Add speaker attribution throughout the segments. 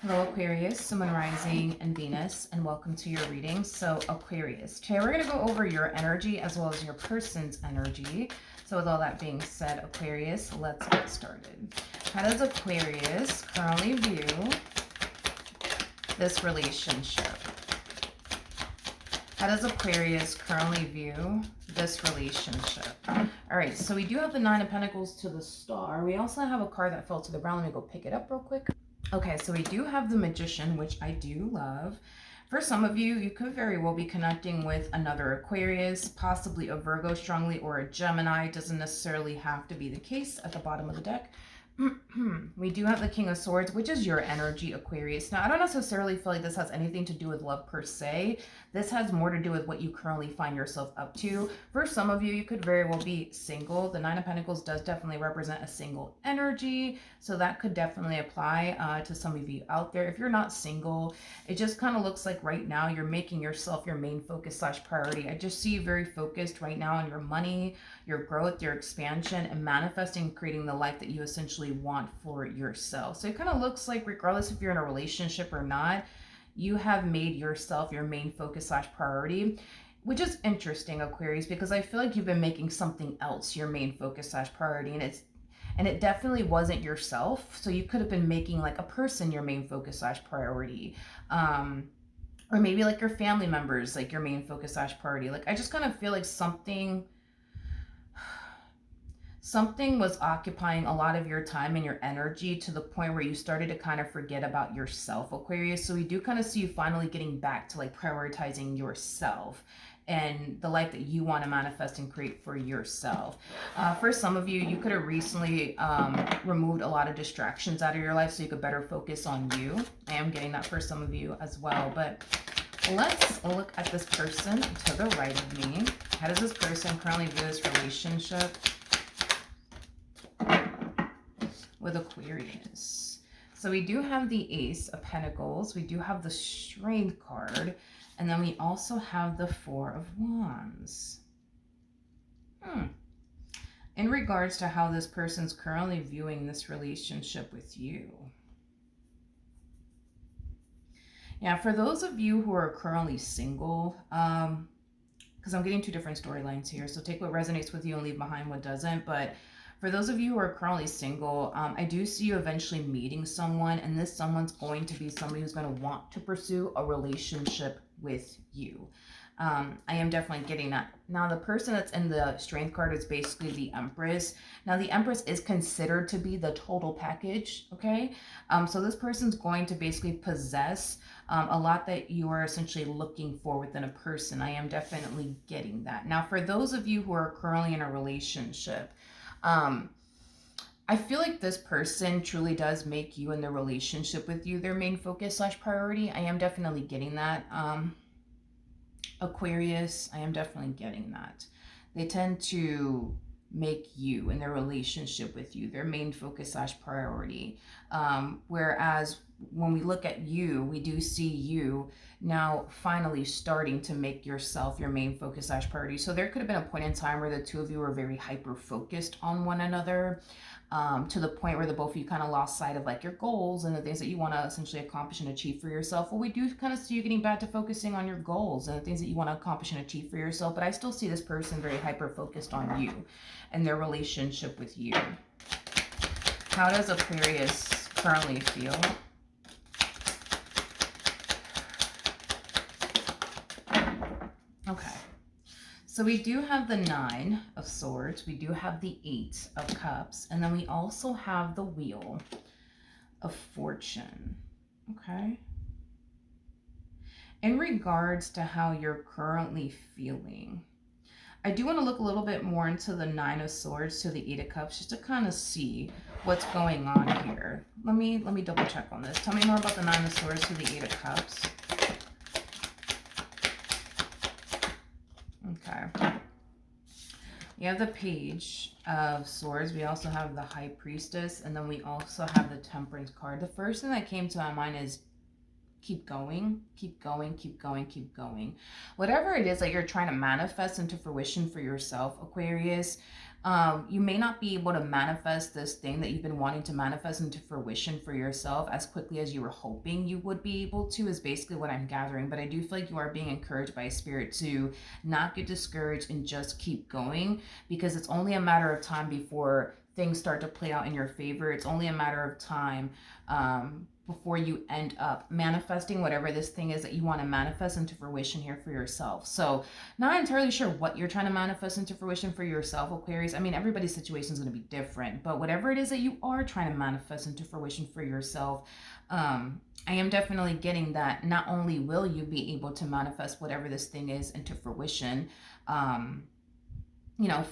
Speaker 1: Hello Aquarius, Sun, Rising, and Venus, and welcome to your reading. So Aquarius, today we're going to go over your energy as well as your person's energy. So with all that being said, Aquarius, let's get started. How does Aquarius currently view this relationship? How does Aquarius currently view this relationship? All right, so we do have the Nine of Pentacles to the Star. We also have a card that fell to the ground. Let me go pick it up real quick. Okay, so we do have the Magician, which I do love. For some of you, you could very well be connecting with another Aquarius, possibly a Virgo strongly, or a Gemini. It doesn't necessarily have to be the case at the bottom of the deck. We do have the King of Swords, which is your energy, Aquarius. Now, I don't necessarily feel like this has anything to do with love per se. This has more to do with what you currently find yourself up to. For some of you, you could very well be single. The Nine of Pentacles does definitely represent a single energy, so that could definitely apply to some of you out there. If you're not single, it just kind of looks like right now you're making yourself your main focus / priority. I just see you very focused right now on your money, your growth, your expansion, and manifesting, creating the life that you essentially want for yourself. So it kind of looks like regardless if you're in a relationship or not, you have made yourself your main focus / priority, which is interesting, Aquarius, because I feel like you've been making something else your main focus / priority, and it definitely wasn't yourself. So you could have been making like a person your main focus / priority, or maybe like your family members like your main focus / priority. Like I just kind of feel like something was occupying a lot of your time and your energy to the point where you started to kind of forget about yourself, Aquarius. So we do kind of see you finally getting back to like prioritizing yourself and the life that you want to manifest and create for yourself. For some of you, you could have recently removed a lot of distractions out of your life so you could better focus on you. I am getting that for some of you as well. But let's look at this person to the right of me. How does this person currently view this relationship with Aquarius? So we do have the Ace of Pentacles, we do have the Strength card, and then we also have the Four of Wands. In regards to how this person's currently viewing this relationship with you. Yeah, for those of you who are currently single, because I'm getting two different storylines here, so take what resonates with you and leave behind what doesn't. But for those of you who are currently single, I do see you eventually meeting someone, and this someone's going to be somebody who's going to want to pursue a relationship with you. I am definitely getting that. Now, the person that's in the Strength card is basically the Empress. Now, the Empress is considered to be the total package, okay? So this person's going to basically possess a lot that you are essentially looking for within a person. I am definitely getting that. Now, for those of you who are currently in a relationship, I feel like this person truly does make you in the relationship with you their main focus / priority. I am definitely getting that. Aquarius, I am definitely getting that. They tend to make you in their relationship with you their main focus / priority. Whereas when we look at you, we do see you now finally starting to make yourself your main focus / priority. So there could have been a point in time where the two of you were very hyper focused on one another, to the point where the both of you kind of lost sight of like your goals and the things that you want to essentially accomplish and achieve for yourself. Well, we do kind of see you getting back to focusing on your goals and the things that you want to accomplish and achieve for yourself. But I still see this person very hyper focused on you and their relationship with you. How does Aquarius currently feel? Okay. So we do have the Nine of Swords, we do have the Eight of Cups, and then we also have the Wheel of Fortune, okay? In regards to how you're currently feeling, I do want to look a little bit more into the Nine of Swords to the Eight of Cups just to kind of see what's going on here. Let me double check on this. Tell me more about the Nine of Swords to the Eight of Cups. Okay. We have the Page of Swords. We also have the High Priestess. And then we also have the Temperance card. The first thing that came to my mind is keep going, keep going, keep going, keep going. Whatever it is that you're trying to manifest into fruition for yourself, Aquarius, you may not be able to manifest this thing that you've been wanting to manifest into fruition for yourself as quickly as you were hoping you would be able to, is basically what I'm gathering. But I do feel like you are being encouraged by Spirit to not get discouraged and just keep going, because it's only a matter of time before things start to play out in your favor. It's only a matter of time before you end up manifesting whatever this thing is that you want to manifest into fruition here for yourself. So not entirely sure what you're trying to manifest into fruition for yourself, Aquarius. I mean, everybody's situation is going to be different, but whatever it is that you are trying to manifest into fruition for yourself, I am definitely getting that not only will you be able to manifest whatever this thing is into fruition,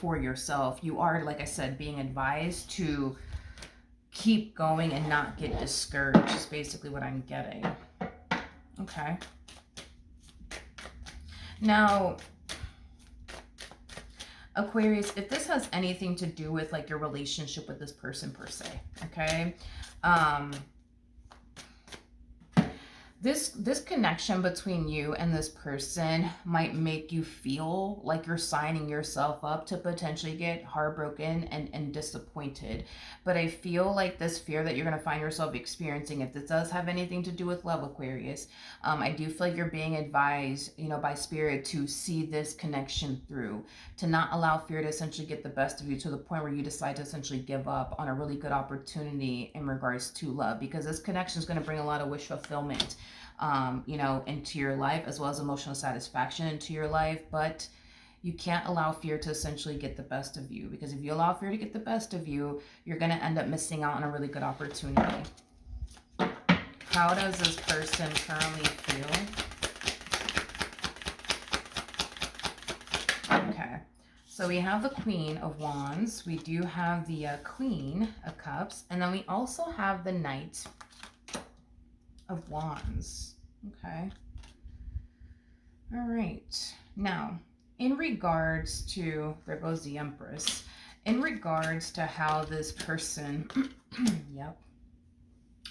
Speaker 1: for yourself, you are, like I said, being advised to keep going and not get discouraged is basically what I'm getting. Okay. Now, Aquarius, if this has anything to do with like your relationship with this person per se, okay? This connection between you and this person might make you feel like you're signing yourself up to potentially get heartbroken and disappointed. But I feel like this fear that you're going to find yourself experiencing, if this does have anything to do with love, Aquarius, I do feel like you're being advised, by Spirit to see this connection through, to not allow fear to essentially get the best of you to the point where you decide to essentially give up on a really good opportunity in regards to love, because this connection is going to bring a lot of wish fulfillment into your life, as well as emotional satisfaction into your life. But you can't allow fear to essentially get the best of you, because if you allow fear to get the best of you, you're going to end up missing out on a really good opportunity. How does this person currently feel? Okay. So we have the Queen of Wands. We do have the Queen of Cups. And then we also have the Knight of Wands. Okay. All right. Now, in regards to, there goes the Empress. In regards to how this person,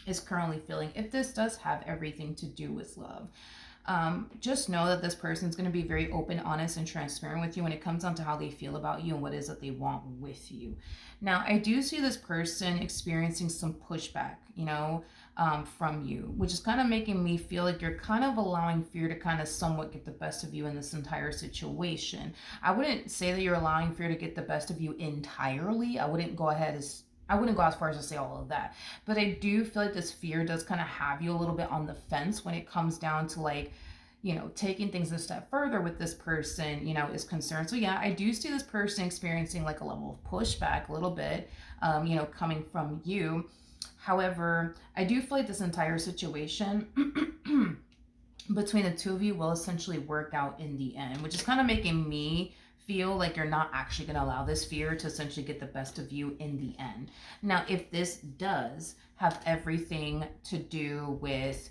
Speaker 1: is currently feeling, if this does have everything to do with love, just know that this person is going to be very open, honest, and transparent with you when it comes down to how they feel about you and what it is that they want with you. Now, I do see this person experiencing some pushback, from you, which is kind of making me feel like you're kind of allowing fear to kind of somewhat get the best of you in this entire situation. I wouldn't say that you're allowing fear to get the best of you entirely. I wouldn't go as far as to say all of that. But I do feel like this fear does kind of have you a little bit on the fence when it comes down to like, taking things a step further with this person, is concerned. So yeah, I do see this person experiencing like a level of pushback a little bit, coming from you. However, I do feel like this entire situation between the two of you will essentially work out in the end, which is kind of making me feel like you're not actually going to allow this fear to essentially get the best of you in the end. Now, if this does have everything to do with,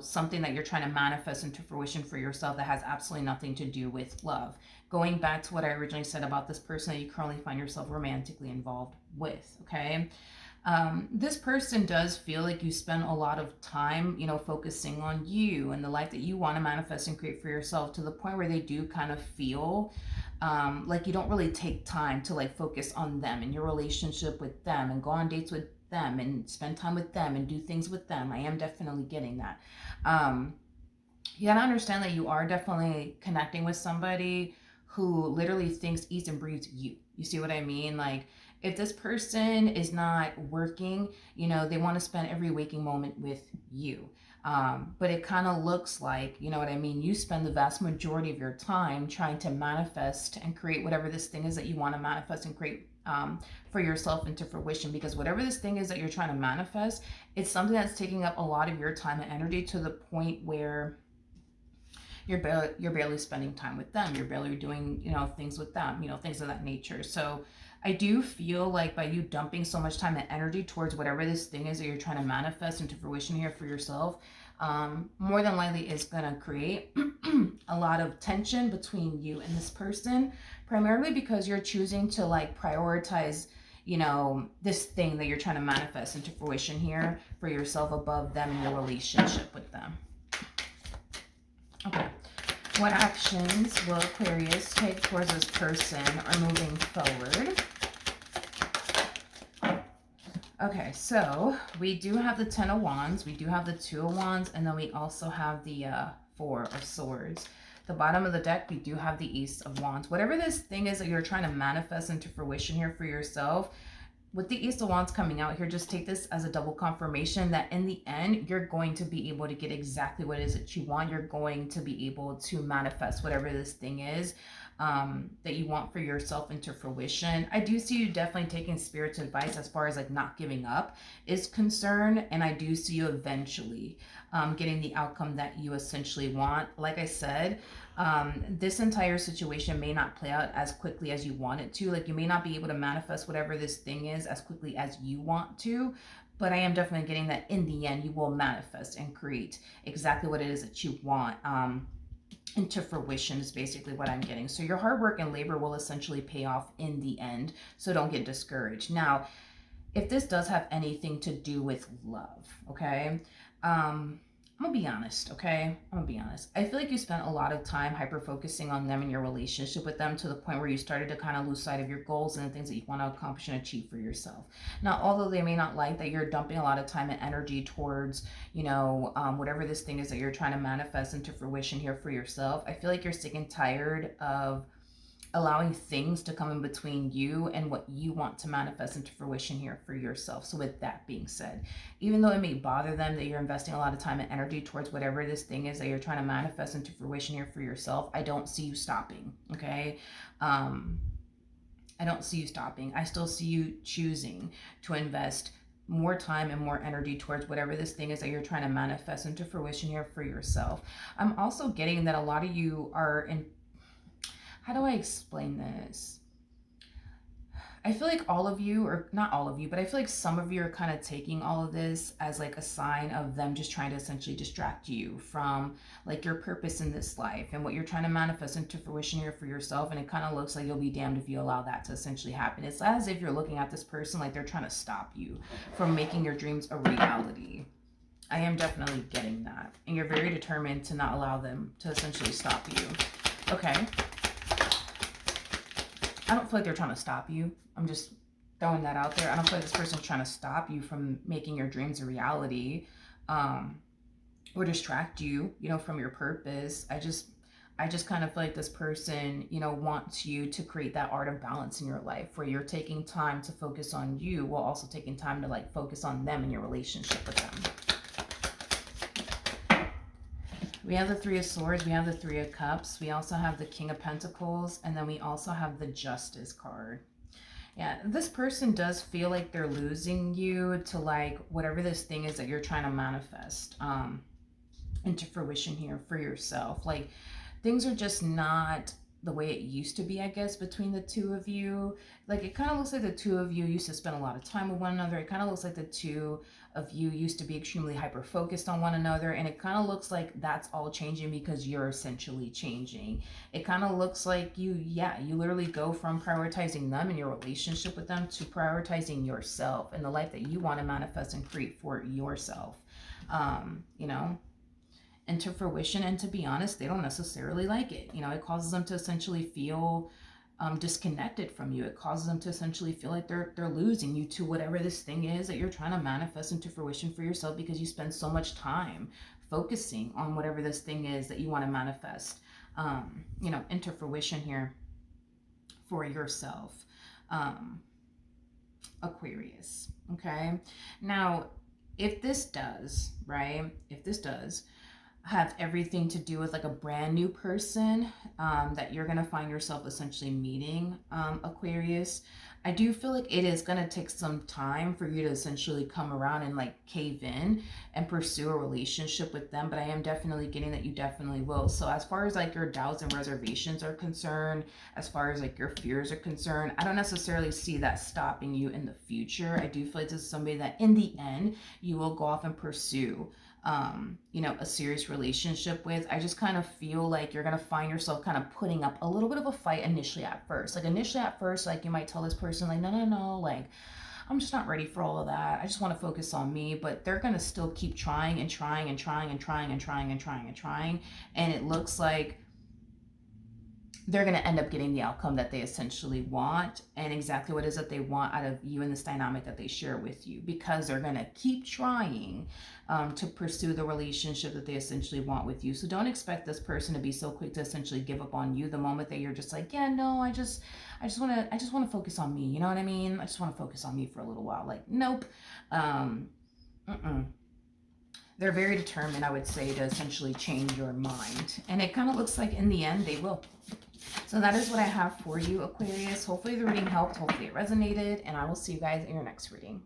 Speaker 1: something that you're trying to manifest into fruition for yourself that has absolutely nothing to do with love, going back to what I originally said about this person that you currently find yourself romantically involved with, okay? This person does feel like you spend a lot of time, focusing on you and the life that you want to manifest and create for yourself, to the point where they do kind of feel like you don't really take time to like focus on them and your relationship with them and go on dates with them and spend time with them and do things with them. I am definitely getting that. You gotta understand that you are definitely connecting with somebody who literally thinks, eats, and breathes you. You see what I mean? Like, if this person is not working, they want to spend every waking moment with you. But it kind of looks like, you spend the vast majority of your time trying to manifest and create whatever this thing is that you want to manifest and create for yourself into fruition. Because whatever this thing is that you're trying to manifest, it's something that's taking up a lot of your time and energy, to the point where you're barely spending time with them. You're barely doing, things with them, things of that nature. So I do feel like by you dumping so much time and energy towards whatever this thing is that you're trying to manifest into fruition here for yourself, more than likely is going to create a lot of tension between you and this person, primarily because you're choosing to like prioritize, you know, this thing that you're trying to manifest into fruition here for yourself above them in your relationship with them. Okay. What actions will Aquarius take towards this person or moving forward? Okay, so we do have the 10 of Wands, we do have the 2 of Wands, and then we also have the 4 of Swords. The bottom of the deck, we do have the Ace of Wands. Whatever this thing is that you're trying to manifest into fruition here for yourself, with the Ace of Wands coming out here, just take this as a double confirmation that in the end, you're going to be able to get exactly what it is that you want. You're going to be able to manifest whatever this thing is that you want for yourself into fruition. I do see you definitely taking Spirit's advice as far as like not giving up is concerned. And I do see you eventually getting the outcome that you essentially want. Like I said, this entire situation may not play out as quickly as you want it to. Like you may not be able to manifest whatever this thing is as quickly as you want to, but I am definitely getting that in the end you will manifest and create exactly what it is that you want into fruition is basically what I'm getting. So your hard work and labor will essentially pay off in the end, so don't get discouraged. Now, if this does have anything to do with love, okay, I'm gonna be honest, okay? I'm gonna be honest. I feel like you spent a lot of time hyper-focusing on them and your relationship with them to the point where you started to kind of lose sight of your goals and the things that you want to accomplish and achieve for yourself. Now, although they may not like that you're dumping a lot of time and energy towards, you know, whatever this thing is that you're trying to manifest into fruition here for yourself, I feel like you're sick and tired of allowing things to come in between you and what you want to manifest into fruition here for yourself. So with that being said, even though it may bother them that you're investing a lot of time and energy towards whatever this thing is that you're trying to manifest into fruition here for yourself, I don't see you stopping, okay? I don't see you stopping. I still see you choosing to invest more time and more energy towards whatever this thing is that you're trying to manifest into fruition here for yourself. I'm also getting that a lot of you are in, how do I explain this? I feel like all of you, or not all of you, but I feel like some of you are kind of taking all of this as like a sign of them just trying to essentially distract you from like your purpose in this life and what you're trying to manifest into fruition here for yourself. And it kind of looks like you'll be damned if you allow that to essentially happen. It's as if you're looking at this person like they're trying to stop you from making your dreams a reality. I am definitely getting that. And you're very determined to not allow them to essentially stop you. Okay. I don't feel like they're trying to stop you. I'm just throwing that out there. I don't feel like this person's trying to stop you from making your dreams a reality, or distract you, you know, from your purpose. I just kind of feel like this person, you know, wants you to create that art of balance in your life where you're taking time to focus on you while also taking time to like focus on them and your relationship with them. We have the 3 of Swords, we have the 3 of Cups, we also have the King of Pentacles, and then we also have the Justice card. Yeah, this person does feel like they're losing you to like whatever this thing is that you're trying to manifest into fruition here for yourself. Like things are just not the way it used to be, I guess, between the two of you. Like it kind of looks like the two of you used to spend a lot of time with one another. It kind of looks like the two of you used to be extremely hyper focused on one another, and it kind of looks like that's all changing because you're essentially changing. It kind of looks like you literally go from prioritizing them and your relationship with them to prioritizing yourself and the life that you want to manifest and create for yourself. You know, into fruition. And to be honest, they don't necessarily like it. You know, it causes them to essentially feel disconnected from you. It causes them to essentially feel like they're losing you to whatever this thing is that you're trying to manifest into fruition for yourself, because you spend so much time focusing on whatever this thing is that you want to manifest, you know, into fruition here for yourself, Aquarius. Okay. Now, if this does, right, if this does have everything to do with like a brand new person that you're going to find yourself essentially meeting, Aquarius, I do feel like it is going to take some time for you to essentially come around and like cave in and pursue a relationship with them. But I am definitely getting that you definitely will. So as far as like your doubts and reservations are concerned, as far as like your fears are concerned, I don't necessarily see that stopping you in the future. I do feel like this is somebody that in the end you will go off and pursue you know, a serious relationship with. I just kind of feel like you're going to find yourself kind of putting up a little bit of a fight initially at first. Like initially at first, like you might tell this person person like, no, like, I'm just not ready for all of that. I just want to focus on me. But they're going to still keep trying and trying and trying and trying and trying and trying and trying. And it looks like they're going to end up getting the outcome that they essentially want and exactly what it is that they want out of you in this dynamic that they share with you, because they're going to keep trying to pursue the relationship that they essentially want with you. So don't expect this person to be so quick to essentially give up on you the moment that you're just like, yeah, no, I just want to focus on me. You know what I mean? I just want to focus on me for a little while. Like, nope. They're very determined, I would say, to essentially change your mind. And it kind of looks like in the end they will. So that is what I have for you, Aquarius. Hopefully the reading helped. Hopefully it resonated. And I will see you guys in your next reading. Bye.